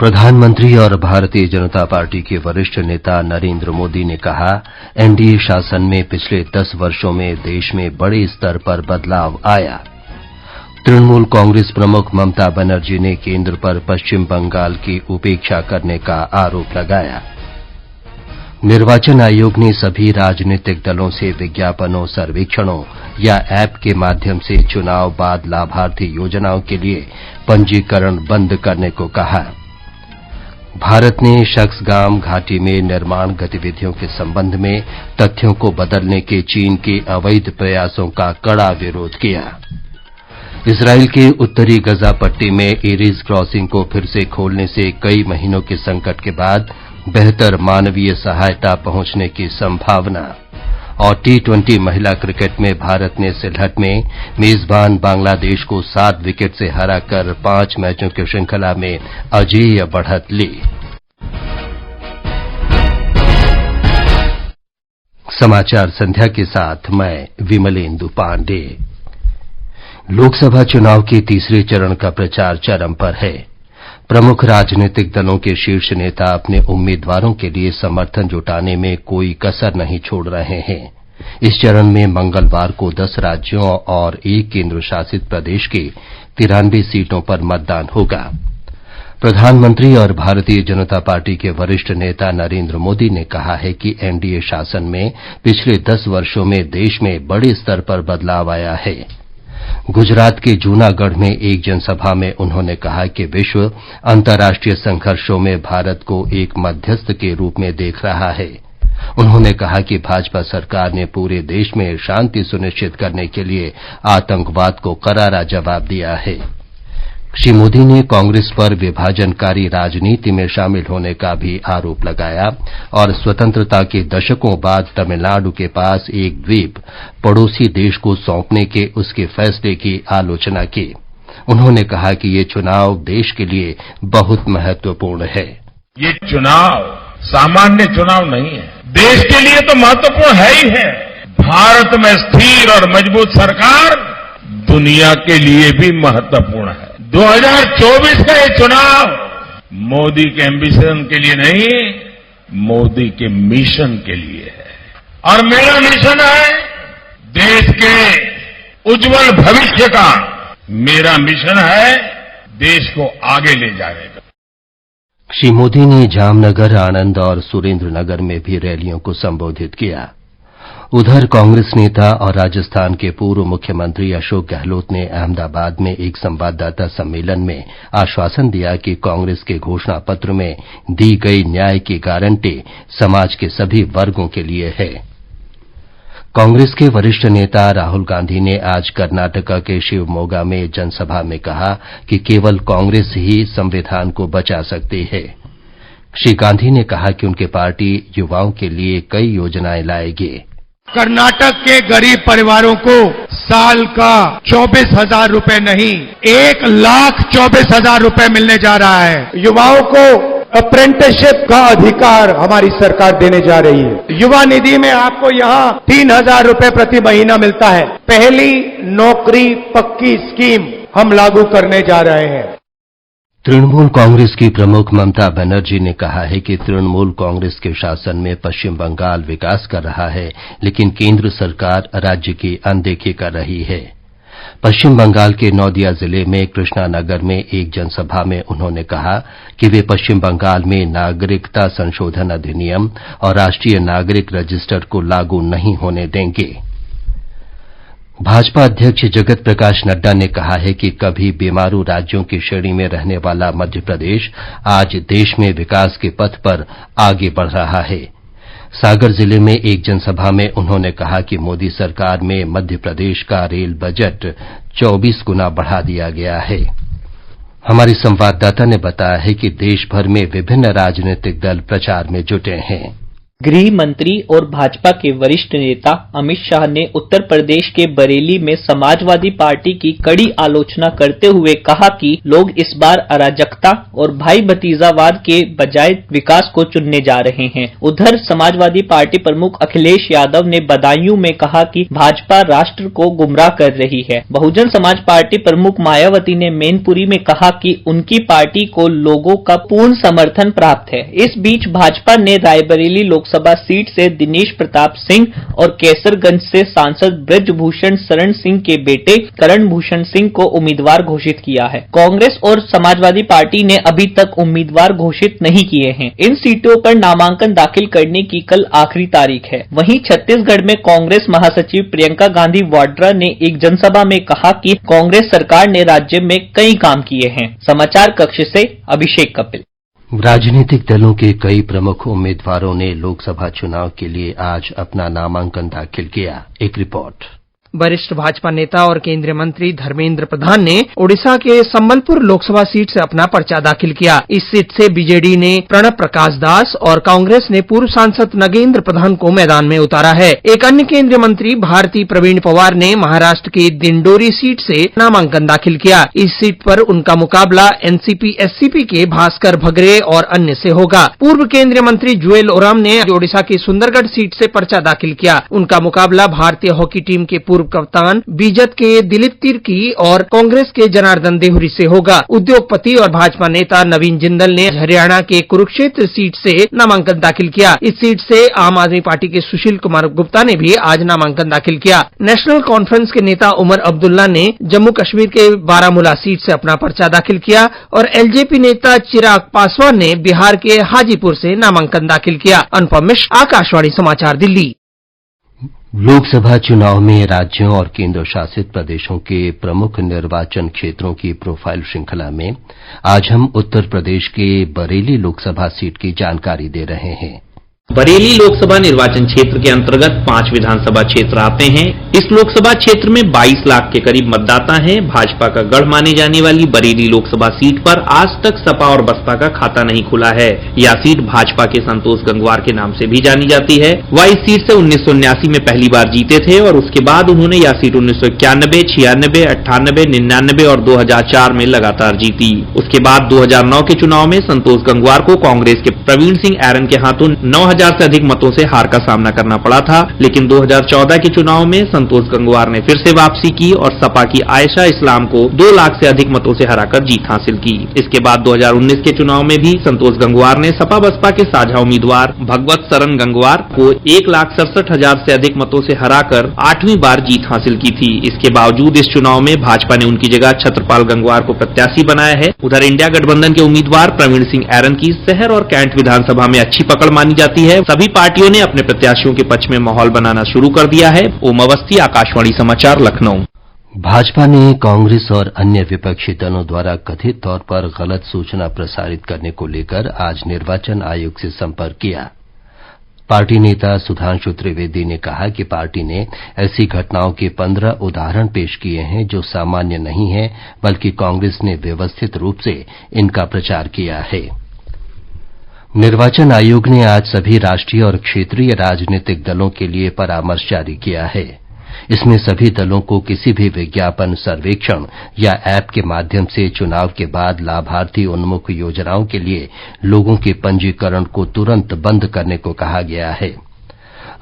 प्रधानमंत्री और भारतीय जनता पार्टी के वरिष्ठ नेता नरेंद्र मोदी ने कहा, एनडीए शासन में पिछले 10 वर्षों में देश में बड़े स्तर पर बदलाव आया। तृणमूल कांग्रेस प्रमुख ममता बनर्जी ने केंद्र पर पश्चिम बंगाल की उपेक्षा करने का आरोप लगाया। निर्वाचन आयोग ने सभी राजनीतिक दलों से विज्ञापनों, सर्वेक्षणों या ऐप के माध्यम से चुनाव बाद लाभार्थी योजनाओं के लिए पंजीकरण बंद करने को कहा। भारत ने शक्सगाम घाटी में निर्माण गतिविधियों के संबंध में तथ्यों को बदलने के चीन के अवैध प्रयासों का कड़ा विरोध किया। इसराइल के उत्तरी गजा पट्टी में एरीज क्रॉसिंग को फिर से खोलने से कई महीनों के संकट के बाद बेहतर मानवीय सहायता पहुंचने की संभावना। और टी20 महिला क्रिकेट में भारत ने सिलहट में मेजबान बांग्लादेश को 7 विकेट से हराकर 5 मैचों की श्रृंखला में अजेय बढ़त ली। समाचार संध्या के साथ मैं विमलेंदु पांडे। लोकसभा चुनाव के तीसरे चरण का प्रचार चरम पर है। प्रमुख राजनीतिक दलों के शीर्ष नेता अपने उम्मीदवारों के लिए समर्थन जुटाने में कोई कसर नहीं छोड़ रहे हैं। इस चरण में मंगलवार को 10 राज्यों और 1 केंद्र शासित प्रदेश के 93 सीटों पर मतदान होगा। प्रधानमंत्री और भारतीय जनता पार्टी के वरिष्ठ नेता नरेंद्र मोदी ने कहा है कि एनडीए शासन में पिछले 10 वर्षों में देश में बड़े स्तर पर बदलाव आया है। गुजरात के जूनागढ़ में एक जनसभा में उन्होंने कहा कि विश्व अंतर्राष्ट्रीय संघर्षों में भारत को एक मध्यस्थ के रूप में देख रहा है। उन्होंने कहा कि भाजपा सरकार ने पूरे देश में शांति सुनिश्चित करने के लिए आतंकवाद को करारा जवाब दिया है। श्री मोदी ने कांग्रेस पर विभाजनकारी राजनीति में शामिल होने का भी आरोप लगाया और स्वतंत्रता के दशकों बाद तमिलनाडु के पास एक द्वीप पड़ोसी देश को सौंपने के उसके फैसले की आलोचना की। उन्होंने कहा कि ये चुनाव देश के लिए बहुत महत्वपूर्ण है। ये चुनाव सामान्य चुनाव नहीं है, देश के लिए तो महत्वपूर्ण है ही है। भारत में स्थिर और मजबूत सरकार दुनिया के लिए भी महत्वपूर्ण है। 2024 का ये चुनाव मोदी के एम्बिशन के लिए नहीं, मोदी के मिशन के लिए है। और मेरा मिशन है देश के उज्जवल भविष्य का। मेरा मिशन है देश को आगे ले जाने का। श्री मोदी ने जामनगर, आणंद और सुरेंद्रनगर में भी रैलियों को संबोधित किया। उधर कांग्रेस नेता और राजस्थान के पूर्व मुख्यमंत्री अशोक गहलोत ने अहमदाबाद में एक संवाददाता सम्मेलन में आश्वासन दिया कि कांग्रेस के घोषणा पत्र में दी गई न्याय की गारंटी समाज के सभी वर्गों के लिए है। कांग्रेस के वरिष्ठ नेता राहुल गांधी ने आज कर्नाटका के शिवमोगा में जनसभा में कहा कि केवल कांग्रेस ही संविधान को बचा सकती है। श्री गांधी ने कहा कि उनकी पार्टी युवाओं के लिए कई योजनाएं लाएगी। कर्नाटक के गरीब परिवारों को साल का 24,000 रुपए नहीं, 1,24,000 रुपए मिलने जा रहा है। युवाओं को अप्रेंटिसशिप का अधिकार हमारी सरकार देने जा रही है। युवा निधि में आपको यहां 3,000 रुपए प्रति महीना मिलता है। पहली नौकरी पक्की स्कीम हम लागू करने जा रहे हैं। तृणमूल कांग्रेस की प्रमुख ममता बनर्जी ने कहा है कि तृणमूल कांग्रेस के शासन में पश्चिम बंगाल विकास कर रहा है, लेकिन केंद्र सरकार राज्य की अनदेखी कर रही है। पश्चिम बंगाल के नौदिया जिले में कृष्णानगर में एक जनसभा में उन्होंने कहा कि वे पश्चिम बंगाल में नागरिकता संशोधन अधिनियम और राष्ट्रीय नागरिक रजिस्टर को लागू नहीं होने देंगे। भाजपा अध्यक्ष जगत प्रकाश नड्डा ने कहा है कि कभी बीमारू राज्यों की श्रेणी में रहने वाला मध्य प्रदेश आज देश में विकास के पथ पर आगे बढ़ रहा है। सागर जिले में एक जनसभा में उन्होंने कहा कि मोदी सरकार में मध्य प्रदेश का रेल बजट 24 गुना बढ़ा दिया गया है। हमारी संवाददाता ने बताया है कि देश भर में विभिन्न राजनीतिक दल प्रचार में जुटे हैं। गृह मंत्री और भाजपा के वरिष्ठ नेता अमित शाह ने उत्तर प्रदेश के बरेली में समाजवादी पार्टी की कड़ी आलोचना करते हुए कहा कि लोग इस बार अराजकता और भाई भतीजावाद के बजाय विकास को चुनने जा रहे हैं। उधर समाजवादी पार्टी प्रमुख अखिलेश यादव ने बदायूं में कहा कि भाजपा राष्ट्र को गुमराह कर रही है। बहुजन समाज पार्टी प्रमुख मायावती ने मैनपुरी में कहा कि उनकी पार्टी को लोगों का पूर्ण समर्थन प्राप्त है। इस बीच भाजपा ने रायबरेली लोकसभा सीट से दिनेश प्रताप सिंह और केसरगंज से सांसद ब्रजभूषण शरण सिंह के बेटे करण भूषण सिंह को उम्मीदवार घोषित किया है। कांग्रेस और समाजवादी पार्टी ने अभी तक उम्मीदवार घोषित नहीं किए हैं। इन सीटों पर नामांकन दाखिल करने की कल आखिरी तारीख है। वहीं छत्तीसगढ़ में कांग्रेस महासचिव प्रियंका गांधी वाड्रा ने एक जनसभा में कहा कि कांग्रेस सरकार ने राज्य में कई काम किए हैं। समाचार कक्ष से अभिषेक कपिल। राजनीतिक दलों के कई प्रमुख उम्मीदवारों ने लोकसभा चुनाव के लिए आज अपना नामांकन दाखिल किया। एक रिपोर्ट। वरिष्ठ भाजपा नेता और केंद्रीय मंत्री धर्मेंद्र प्रधान ने ओडिशा के संबलपुर लोकसभा सीट से अपना पर्चा दाखिल किया। इस सीट से बीजेडी ने प्रणब प्रकाश दास और कांग्रेस ने पूर्व सांसद नगेंद्र प्रधान को मैदान में उतारा है। एक अन्य केंद्रीय मंत्री भारती प्रवीण पवार ने महाराष्ट्र की दिंडोरी सीट से नामांकन दाखिल किया। इस सीट पर उनका मुकाबला एनसीपी-एससीपी के भास्कर भगरे और अन्य से होगा। पूर्व केंद्रीय मंत्री जुएल ओराम ने ओडिशा की सुंदरगढ़ सीट से पर्चा दाखिल किया। उनका मुकाबला भारतीय हॉकी टीम के पूर्व कप्तान बीजत के दिलीप तिर्की और कांग्रेस के जनार्दन देहुरी से होगा। उद्योगपति और भाजपा नेता नवीन जिंदल ने हरियाणा के कुरुक्षेत्र सीट से नामांकन दाखिल किया। इस सीट से आम आदमी पार्टी के सुशील कुमार गुप्ता ने भी आज नामांकन दाखिल किया। नेशनल कॉन्फ्रेंस के नेता उमर अब्दुल्ला ने जम्मू कश्मीर के बारामूला सीट से अपना पर्चा दाखिल किया और एलजेपी नेता चिराग पासवान ने बिहार के हाजीपुर से नामांकन दाखिल किया। अनुपम मिश्र, आकाशवाणी समाचार, दिल्ली। लोकसभा चुनाव में राज्यों और केंद्र शासित प्रदेशों के प्रमुख निर्वाचन क्षेत्रों की प्रोफाइल श्रृंखला में आज हम उत्तर प्रदेश के बरेली लोकसभा सीट की जानकारी दे रहे हैं। बरेली लोकसभा निर्वाचन क्षेत्र के अंतर्गत 5 विधानसभा क्षेत्र आते हैं। इस लोकसभा क्षेत्र में 22 लाख के करीब मतदाता हैं। भाजपा का गढ़ माने जाने वाली बरेली लोकसभा सीट पर आज तक सपा और बसपा का खाता नहीं खुला है। यह सीट भाजपा के संतोष गंगवार के नाम से भी जानी जाती है। वह इस सीट से 1979 में पहली बार जीते थे और उसके बाद उन्होंने यह सीट 1991, 96, 98, 99 और 2004 में लगातार जीती। उसके बाद 2009 के चुनाव में संतोष गंगवार को कांग्रेस के प्रवीण सिंह ऐरन के हाथों 9,000 से अधिक मतों से हार का सामना करना पड़ा था। लेकिन 2014 के चुनाव में संतोष गंगवार ने फिर से वापसी की और सपा की आयशा इस्लाम को 2 लाख से अधिक मतों से हराकर जीत हासिल की। इसके बाद 2019 के चुनाव में भी संतोष गंगवार ने सपा बसपा के साझा उम्मीदवार भगवत सरन गंगवार को 1,67,000 से अधिक मतों से हराकर 8वीं बार जीत हासिल की थी। इसके बावजूद इस चुनाव में भाजपा ने उनकी जगह छत्रपाल गंगवार को प्रत्याशी बनाया है। उधर इंडिया गठबंधन के उम्मीदवार प्रवीण सिंह ऐरन की शहर और कैंट विधानसभा में अच्छी पकड़ मानी जाती है। सभी पार्टियों ने अपने प्रत्याशियों के पक्ष में माहौल बनाना शुरू कर दिया है। ओम अवस्थी, आकाशवाणी समाचार, लखनऊ। भाजपा ने कांग्रेस और अन्य विपक्षी दलों द्वारा कथित तौर पर गलत सूचना प्रसारित करने को लेकर आज निर्वाचन आयोग से संपर्क किया। पार्टी नेता सुधांशु त्रिवेदी ने कहा कि पार्टी ने ऐसी घटनाओं के 15 उदाहरण पेश किए हैं जो सामान्य नहीं है, बल्कि कांग्रेस ने व्यवस्थित रूप से इनका प्रचार किया है। निर्वाचन आयोग ने आज सभी राष्ट्रीय और क्षेत्रीय राजनीतिक दलों के लिए परामर्श जारी किया है। इसमें सभी दलों को किसी भी विज्ञापन, सर्वेक्षण या ऐप के माध्यम से चुनाव के बाद लाभार्थी उन्मुख योजनाओं के लिए लोगों के पंजीकरण को तुरंत बंद करने को कहा गया है।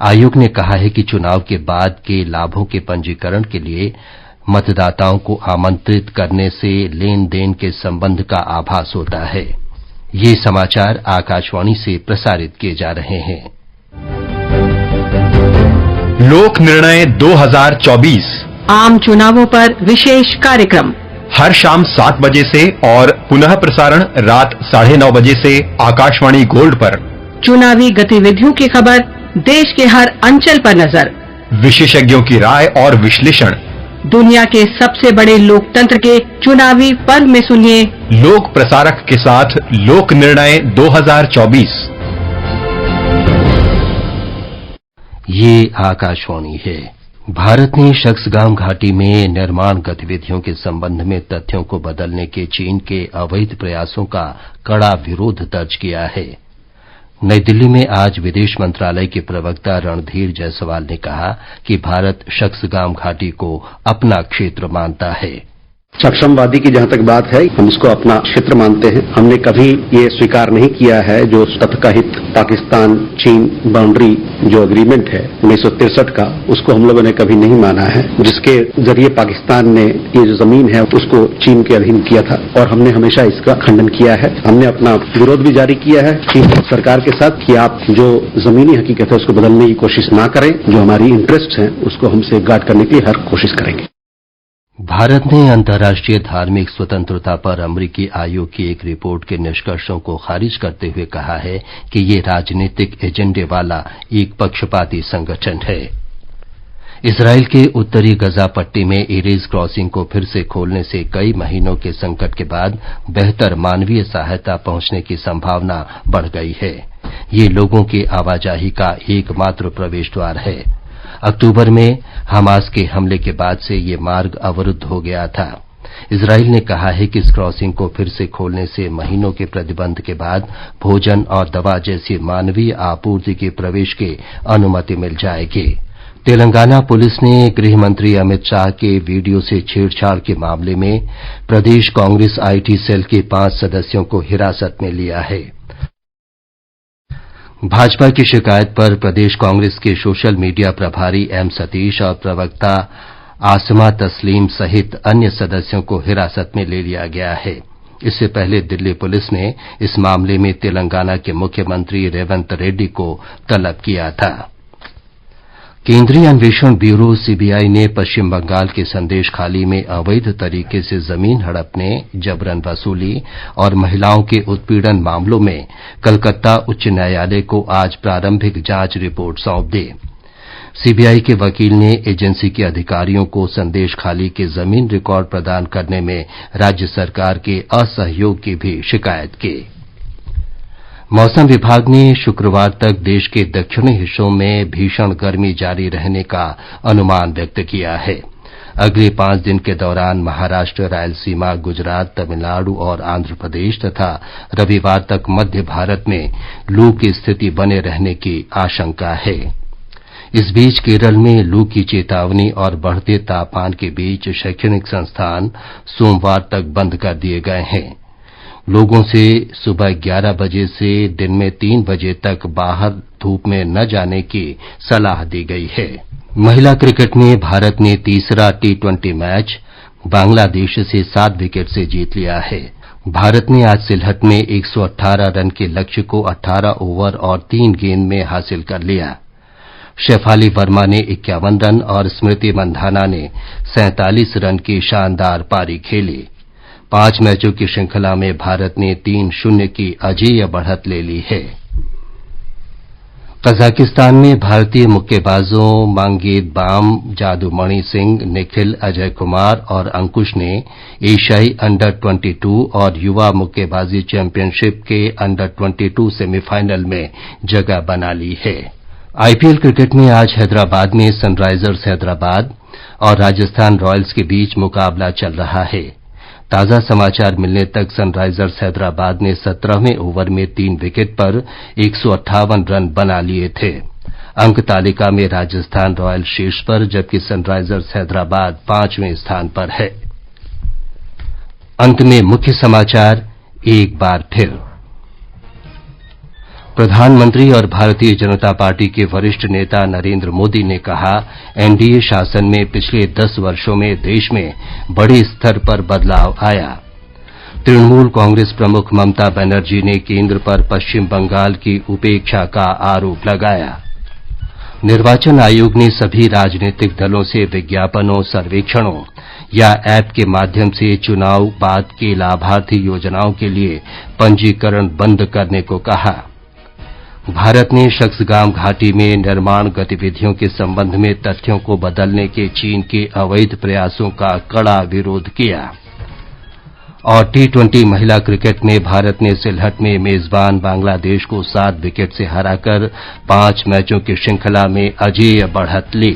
आयोग ने कहा है कि चुनाव के बाद के लाभों के पंजीकरण के लिए मतदाताओं को आमंत्रित करने से लेन देन के संबंध का आभास होता है। ये समाचार आकाशवाणी से प्रसारित किए जा रहे हैं। लोक निर्णय 2024 आम चुनावों पर विशेष कार्यक्रम हर शाम 7 बजे से और पुनः प्रसारण रात 9:30 बजे से आकाशवाणी गोल्ड पर। चुनावी गतिविधियों की खबर, देश के हर अंचल पर नजर, विशेषज्ञों की राय और विश्लेषण। दुनिया के सबसे बड़े लोकतंत्र के चुनावी पर्व में सुनिए लोक प्रसारक के साथ लोक निर्णय 2024। ये आकाशवाणी है। भारत ने शक्सगाम घाटी में निर्माण गतिविधियों के संबंध में तथ्यों को बदलने के चीन के अवैध प्रयासों का कड़ा विरोध दर्ज किया है। नई दिल्ली में आज विदेश मंत्रालय के प्रवक्ता रणधीर जायसवाल ने कहा कि भारत शक्सगाम घाटी को अपना क्षेत्र मानता है। सक्षमवादी की जहां तक बात है, हम इसको अपना क्षेत्र मानते हैं। हमने कभी ये स्वीकार नहीं किया है जो तथकथित पाकिस्तान चीन बाउंड्री जो एग्रीमेंट है 1963 का, उसको हम लोगों ने कभी नहीं माना है, जिसके जरिए पाकिस्तान ने ये जो जमीन है उसको चीन के अधीन किया था और हमने हमेशा इसका खंडन किया है। हमने अपना विरोध भी जारी किया है चीन सरकार के साथ कि आप जो जमीनी हकीकत है उसको बदलने की कोशिश ना करें, जो हमारी इंटरेस्ट है उसको हम सेफगार्ड करने की हर कोशिश करेंगे। भारत ने अंतर्राष्ट्रीय धार्मिक स्वतंत्रता पर अमरीकी आयोग की एक रिपोर्ट के निष्कर्षों को खारिज करते हुए कहा है कि ये राजनीतिक एजेंडे वाला एक पक्षपाती संगठन है। इसराइल के उत्तरी गजा पट्टी में एरेज क्रॉसिंग को फिर से खोलने से कई महीनों के संकट के बाद बेहतर मानवीय सहायता पहुंचने की संभावना बढ़ गई है। ये लोगों की आवाजाही का एकमात्र प्रवेश द्वार है। अक्टूबर में हमास के हमले के बाद से ये मार्ग अवरुद्ध हो गया था। इजराइल ने कहा है कि इस क्रॉसिंग को फिर से खोलने से महीनों के प्रतिबंध के बाद भोजन और दवा जैसी मानवीय आपूर्ति के प्रवेश की अनुमति मिल जाएगी। तेलंगाना पुलिस ने गृह मंत्री अमित शाह के वीडियो से छेड़छाड़ के मामले में प्रदेश कांग्रेस आईटी सेल के 5 सदस्यों को हिरासत में लिया है। भाजपा की शिकायत पर प्रदेश कांग्रेस के सोशल मीडिया प्रभारी एम सतीश और प्रवक्ता आसमा तस्लीम सहित अन्य सदस्यों को हिरासत में ले लिया गया है। इससे पहले दिल्ली पुलिस ने इस मामले में तेलंगाना के मुख्यमंत्री रेवंत रेड्डी को तलब किया था। केंद्रीय अन्वेषण ब्यूरो सीबीआई ने पश्चिम बंगाल के संदेश खाली में अवैध तरीके से जमीन हड़पने, जबरन वसूली और महिलाओं के उत्पीड़न मामलों में कलकत्ता उच्च न्यायालय को आज प्रारंभिक जांच रिपोर्ट सौंप दी। सीबीआई के वकील ने एजेंसी के अधिकारियों को संदेश खाली के जमीन रिकॉर्ड प्रदान करने में राज्य सरकार के असहयोग की भी शिकायत की। मौसम विभाग ने शुक्रवार तक देश के दक्षिणी हिस्सों में भीषण गर्मी जारी रहने का अनुमान व्यक्त किया है। अगले 5 दिन के दौरान महाराष्ट्र, रायलसीमा, गुजरात, तमिलनाडु और आंध्र प्रदेश तथा रविवार तक मध्य भारत में लू की स्थिति बने रहने की आशंका है। इस बीच केरल में लू की चेतावनी और बढ़ते तापमान के बीच शैक्षणिक संस्थान सोमवार तक बंद कर दिए गए हैं। लोगों से सुबह 11 बजे से दिन में 3 बजे तक बाहर धूप में न जाने की सलाह दी गई है। महिला क्रिकेट में भारत ने तीसरा टी20 मैच बांग्लादेश से 7 विकेट से जीत लिया है। भारत ने आज सिलहट में 118 रन के लक्ष्य को 18 ओवर और 3 गेंद में हासिल कर लिया। शेफाली वर्मा ने 51 रन और स्मृति मंधाना ने 47 रन की शानदार पारी खेली। 5 मैचों की श्रृंखला में भारत ने 3-0 की अजेय बढ़त ले ली है। कजाकिस्तान में भारतीय मुक्केबाजों मांगेद बाम, जादूमणि सिंह, निखिल, अजय कुमार और अंकुश ने एशियाई अंडर 22 और युवा मुक्केबाजी चैंपियनशिप के अंडर 22 सेमीफाइनल में जगह बना ली है। आईपीएल क्रिकेट में आज हैदराबाद में सनराइजर्स हैदराबाद और राजस्थान रॉयल्स के बीच मुकाबला चल रहा है। ताजा समाचार मिलने तक सनराइजर्स हैदराबाद ने 17वें ओवर में 3 विकेट पर 158 रन बना लिए थे। अंक तालिका में राजस्थान रॉयल्स शीर्ष पर, जबकि सनराइजर्स हैदराबाद 5वें स्थान पर है। अंत में मुख्य समाचार एक बार फिर। प्रधानमंत्री और भारतीय जनता पार्टी के वरिष्ठ नेता नरेंद्र मोदी ने कहा, एनडीए शासन में पिछले 10 वर्षों में देश में बड़े स्तर पर बदलाव आया। तृणमूल कांग्रेस प्रमुख ममता बनर्जी ने केंद्र पर पश्चिम बंगाल की उपेक्षा का आरोप लगाया। निर्वाचन आयोग ने सभी राजनीतिक दलों से विज्ञापनों, सर्वेक्षणों या ऐप के माध्यम से चुनाव बाद के लाभार्थी योजनाओं के लिए पंजीकरण बंद करने को कहा। भारत ने शक्सगाम घाटी में निर्माण गतिविधियों के संबंध में तथ्यों को बदलने के चीन के अवैध प्रयासों का कड़ा विरोध किया। और टी20 महिला क्रिकेट में भारत ने सिलहट में मेजबान बांग्लादेश को 7 विकेट से हराकर 5 मैचों की श्रृंखला में अजेय बढ़त ली।